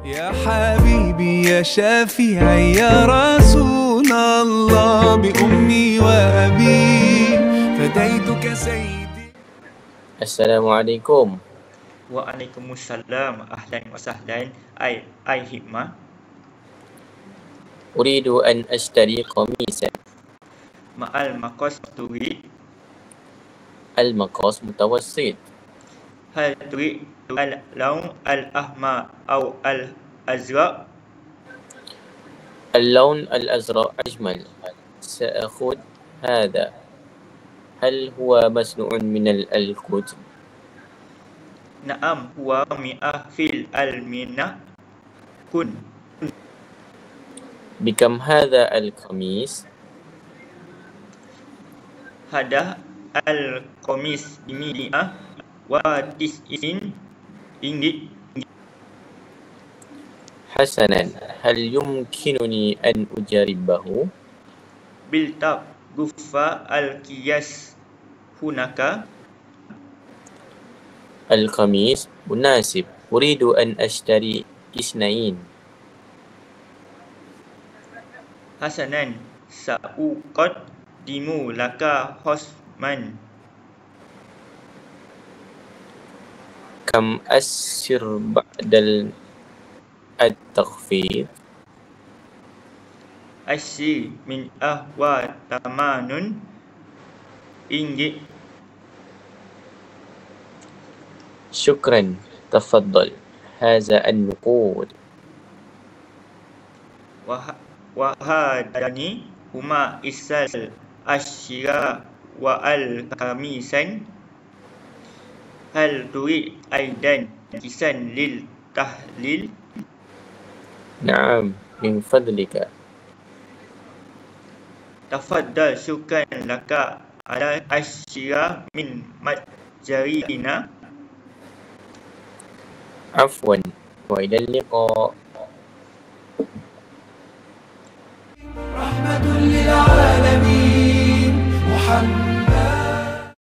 يا حبيبي يا شافعي يا رسول الله بأمي وأبي فديتك سيدي. السلام عليكم. Waalaikumsalam. Ahlan wa sahlan. Ai hikmah. أريد أن أشتري قميصا. Ma'al maqas turid. المقاس متوسط. Hal turid al-lawn al-ahmar atau al-azraq. اللون الأزرق أجمل. سأخذ هذا. هل هو مصنوع من القطن؟ Naam huwa mi'ah fil al-minah kun. بكم هذا القميص؟ Hadah al-qamis bimi'ah wa tis'in ringgit. حسنا، هل يمكنني أن أجربه؟ Biltab gufa al-qiyas hunaka. القميص مناسب. أريد أن أشتري 2. Hasanan sa'uqaddimu laka hosman. كم أسر بعد التخفيض؟ Asyir min ahwa tamanun ringgit. شكرا، تفضل. هذا النقود. Wahadani huma isal asyira wa al-kamisan. Hal turid aidan kisan lil tahlil. نعم، من فضلك. Tafaddal syukran laka ala asyira min matjarina. عفوا، وإلى اللقاء.